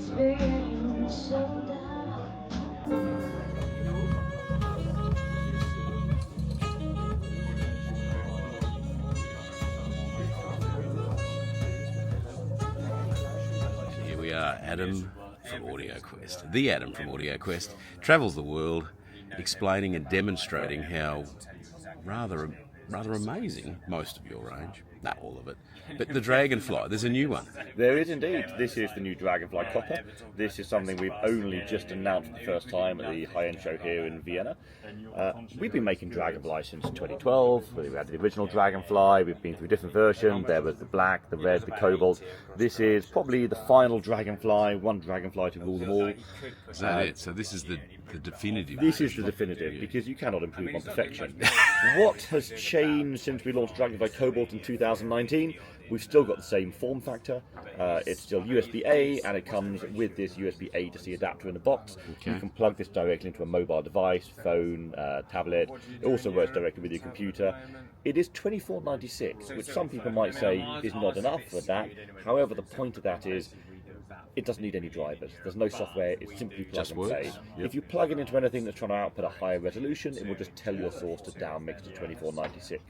Here we are, Adam from AudioQuest. The Adam from AudioQuest travels the world explaining and demonstrating how rather amazing most of your range, not all of it, but the Dragonfly, there's a new one. There is indeed. This is the new Dragonfly Copper. This is something we've only just announced for the first time at the high-end show here in Vienna. We've been making Dragonfly since 2012. We had the original Dragonfly, we've been through different versions. There was the black, the red, the cobalt. This is probably the final Dragonfly, one Dragonfly to rule them all. Is that it? So this is the definitive. This is the definitive, because you cannot improve on perfection. What has changed since we launched Dragonfly Cobalt in 2019? We've still got the same form factor. It's still USB-A, and it comes with this USB-A to C adapter in the box. Okay. You can plug this directly into a mobile device, phone, tablet. It also works directly with your computer. It is $24.96, which some people might say is not enough for that. However, the point of that is it doesn't need any drivers. There's no software. It's simply plug and play. Yep. If you plug it into anything that's trying to output a higher resolution, it will just tell your source to downmix to $24.96.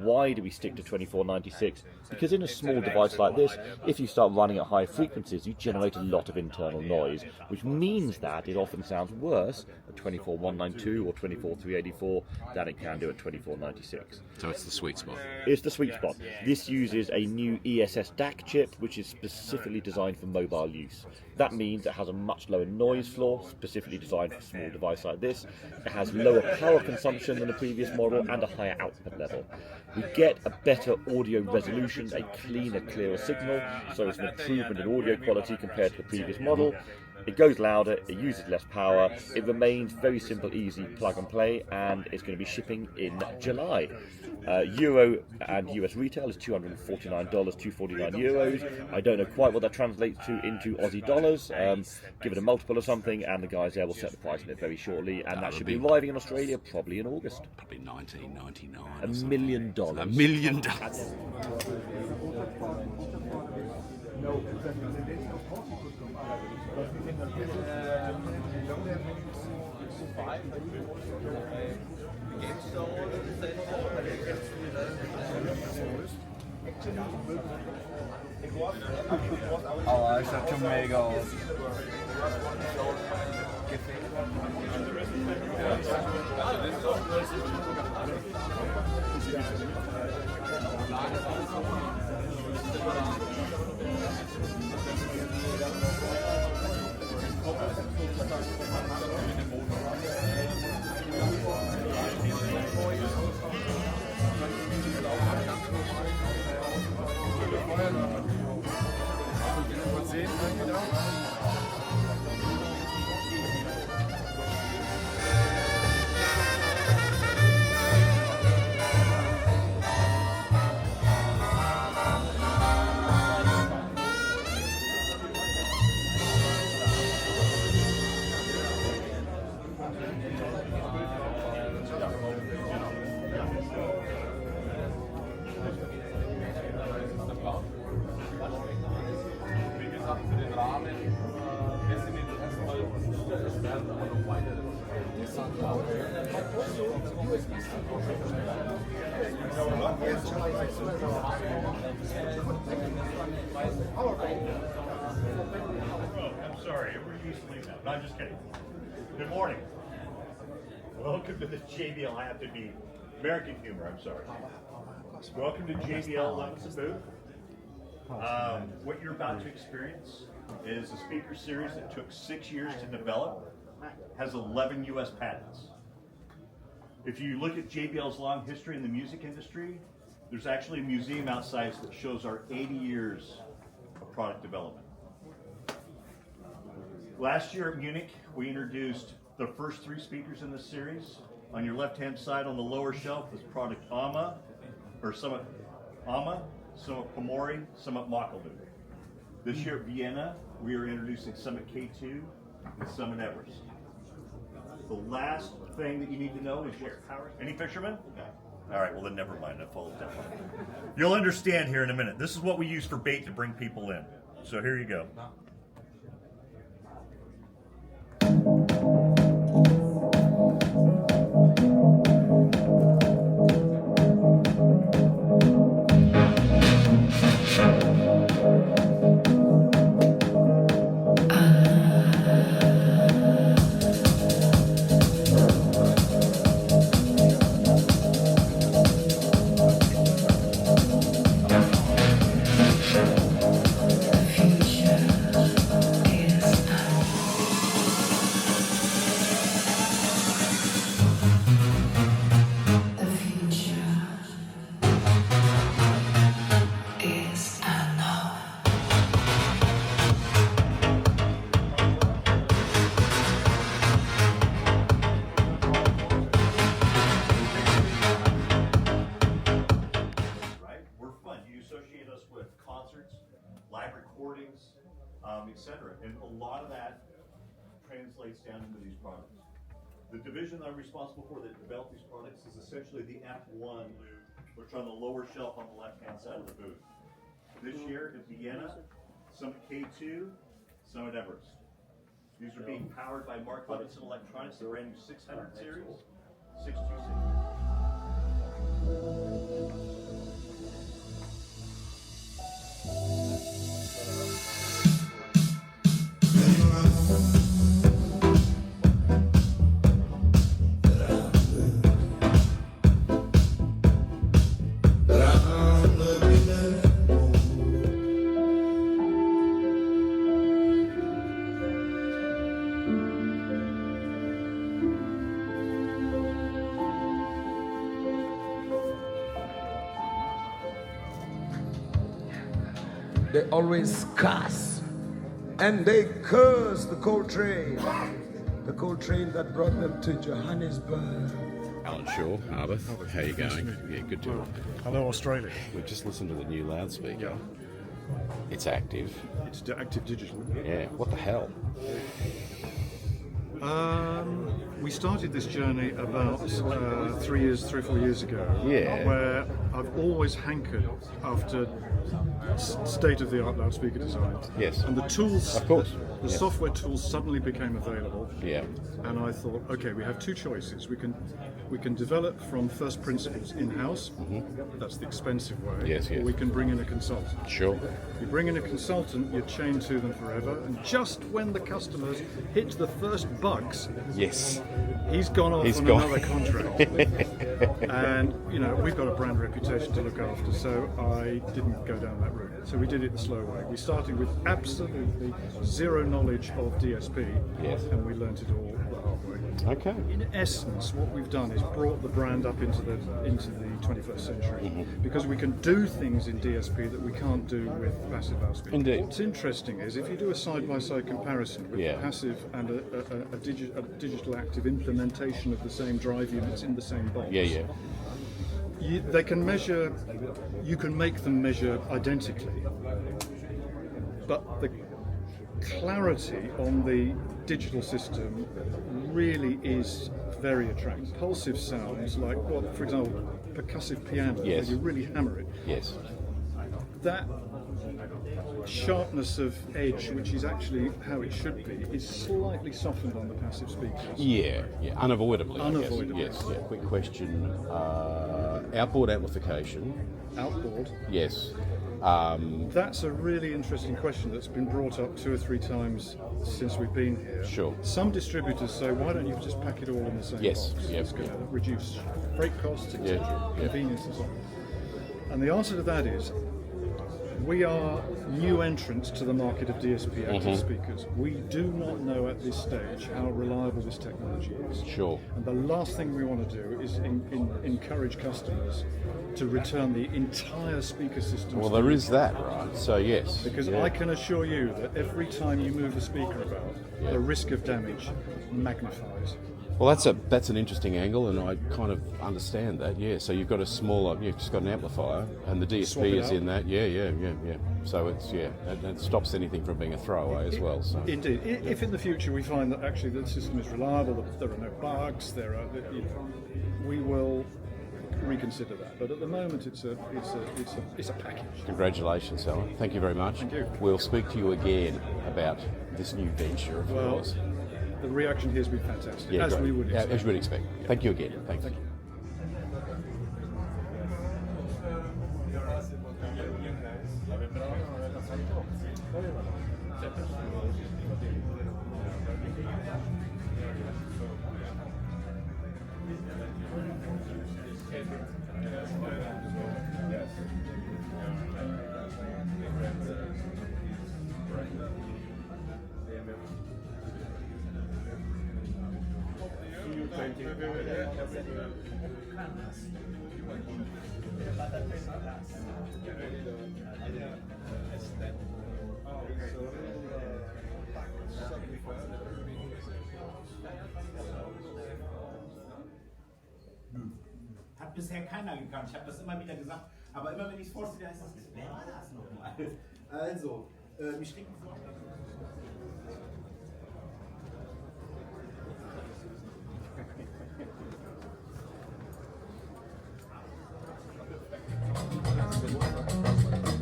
Why do we stick to $24.96? Because in a small device like this, if you start running at high frequencies, you generate a lot of internal noise, which means that it often sounds worse at $24.192 or $24.384 than it can do at $24.96. So it's the sweet spot. It's the sweet spot. This uses a new ESS DAC chip, which is specifically designed for mobile use. That means it has a much lower noise floor, specifically designed for a small device like this. It has lower power consumption than the previous model and a higher output level. We get a better audio resolution, a cleaner, clearer signal, so it's an improvement in audio quality compared to the previous model. It goes louder, it uses less power, it remains very simple, easy, plug and play, and it's going to be shipping in July. Euro and US retail is $249, €249. I don't know quite what that translates to into Aussie dollars. Give it a multiple or something, and the guys there will set the price on it very shortly, and that should be arriving in Australia probably in August. Probably $19.99. $1 million. $1 million. Aber ich sag schon mega aus. I'm sorry, we're used to leave now. No, I'm just kidding. Good morning. Welcome to the JBL. I have to be American humor, I'm sorry. Welcome to JBL Levinson booth. What you're about to experience is a speaker series that took 6 years to develop, has 11 US patents. If you look at JBL's long history in the music industry, there's actually a museum outside that shows our 80 years of product development. Last year at Munich, we introduced the first 3 speakers in this series. On your left-hand side on the lower shelf is product Amma, or Summit Amma, Summit Primare, Summit Makalu. This year at Vienna, we are introducing Summit K2 and Summit Everest. The last thing that you need to know is any fishermen? All right, well then never mind, I followed that one. You'll understand here in a minute. This is what we use for bait to bring people in. So here you go. etc. And a lot of that translates down into these products. The division I'm responsible for that developed these products is essentially the F1, which are on the lower shelf on the left-hand side of the booth. This year at Vienna, some at K2, some at Everest. These are being powered by Mark Levinson Electronics, the brand new 600 series, 626. They always cuss, and they curse the coal train that brought them to Johannesburg. Alan Shaw, Harbeth, how you going? Yeah, good to. Hello, Australia. We've just listened to the new loudspeaker. Yeah. It's active. It's active digital. Yeah, what the hell? We started this journey about 3 or 4 years ago. Yeah. Where I've always hankered after state-of-the-art loudspeaker design. Yes. And the tools, Of course. the Yes. software tools suddenly became available. Yeah. And I thought, okay, we have two choices. We can develop from first principles in-house. That's the expensive way. Yes, yes. Or we can bring in a consultant. Sure. You bring in a consultant, you're chained to them forever, and just when the customers hit the first bugs, Yes. he's gone off He's on gone. another contract. And, you know, we've got a brand reputation to look after, so I didn't go down that route. So we did it the slow way. We started with absolutely zero knowledge of DSP, Yes. and we learnt it all the hard way. Okay. In essence, what we've done is brought the brand up into the 21st century, because we can do things in DSP that we can't do with passive loudspeakers. Indeed. What's interesting is if you do a side-by-side comparison with Yeah. passive and a digital active implementation of the same drive units in the same box. Yeah. They can measure. You can make them measure identically, but the clarity on the digital system really is very attractive. Pulsive sounds like, well, for example, percussive piano, Yes. where you really hammer it. Yes. That sharpness of edge, which is actually how it should be, is slightly softened on the passive speakers. Yeah. Unavoidably. I guess. Unavoidably. Yes. Yeah. Quick question. Outboard amplification. Outboard. Yes. That's a really interesting question that's been brought up 2 or 3 times since we've been here. Sure. Some distributors say, why don't you just pack it all in the same Yes, box? yep. It's going to reduce freight costs, etc., Yeah, yeah. convenience and so on. And the answer to that is, we are new entrants to the market of DSP active speakers. We do not know at this stage how reliable this technology is. Sure. And the last thing we want to do is encourage customers to return the entire speaker system. Well, there is that, right? So yes. Because Yeah. I can assure you that every time you move a speaker about, the risk of damage magnifies. Well, that's an interesting angle, and I kind of understand that. Yeah. So you've got a smaller, you've just got an amplifier, and the Swap DSP it is out. in that. Yeah. So it's that stops anything from being a throwaway as well. So. Indeed. If in the future we find that actually the system is reliable, that there are no bugs, we will reconsider that. But at the moment, it's a package. Congratulations, Alan. Thank you very much. Thank you. We'll speak to you again about this new venture of Well, yours. the reaction here has been fantastic, Yeah, as great. we would Yeah, expect. as you would expect. Thank you again. Thanks. Thank you. Hat bisher keiner gekannt. Ich habe das immer wieder gesagt, aber immer wenn ich es vorstelle, heißt das, wer war das nochmal? Also,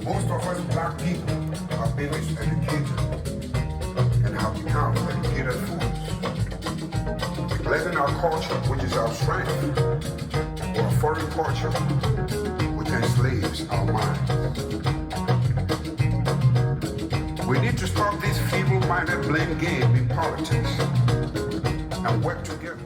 Most of us black people have been educated and have become educated fools, neglecting our culture, which is our strength, or a foreign culture, which enslaves our minds. We need to stop this feeble-minded blame game in politics and work together.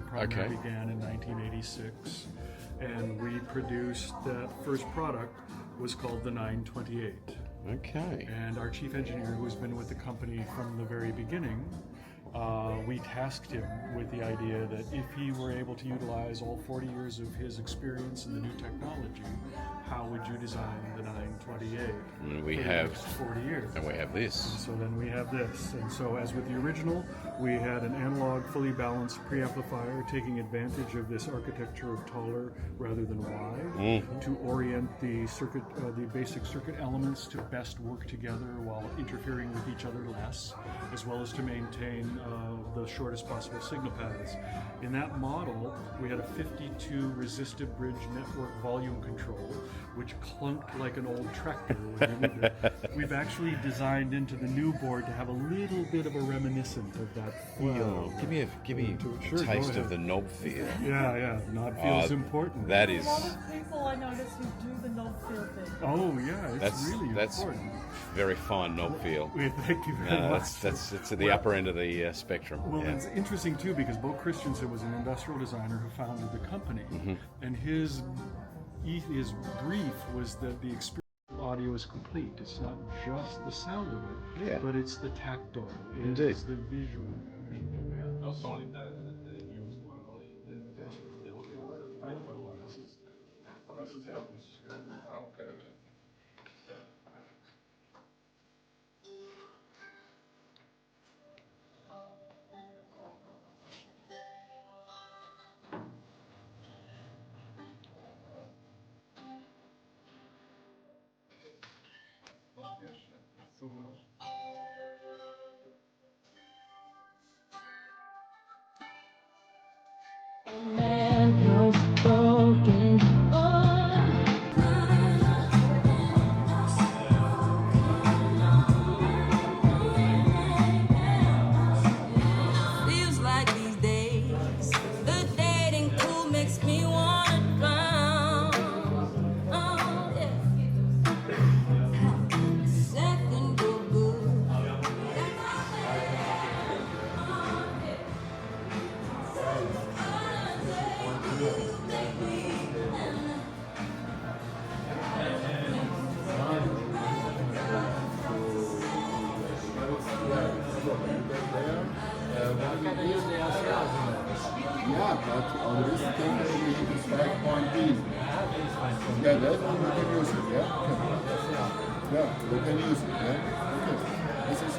Primare Okay. began in 1986, and we produced that first product was called the 928. Okay. And our chief engineer, who has been with the company from the very beginning, we tasked him with the idea that if he were able to utilize all 40 years of his experience in the new technology, how would you design the 928 And we for the have, next 40 years? and we have this. So then we have this. And so as with the original, we had an analog, fully balanced preamplifier taking advantage of this architecture of taller rather than wide to orient the circuit, the basic circuit elements to best work together while interfering with each other less, as well as to maintain the shortest possible signal paths. In that model, we had a 52 resistive bridge network volume control, which clunked like an old tractor. We've actually designed into the new board to have a little bit of a reminiscent of that feel. Wow. Give me Sure, a go taste ahead. of the knob feel. Yeah, knob feels important. That is. A lot of people I notice who do the knob feel thing. Oh yeah, it's really That's important. very fine knob feel. Thank you very much. That's it's at the upper end of the spectrum. Well, yeah. it's interesting too because Bo Christensen was an industrial designer who founded the company, and his brief was that the experience of audio is complete. It's not just the sound of it, Yeah. but it's the tactile, Indeed. it's the visual. Feels like these days, the dating pool makes me wanna drown. Oh yeah. Second go good. Yeah, but on this thing we need to start point B. Yeah, that one we can use it, yeah? Okay. Yeah, we can use it, yeah? Okay. This is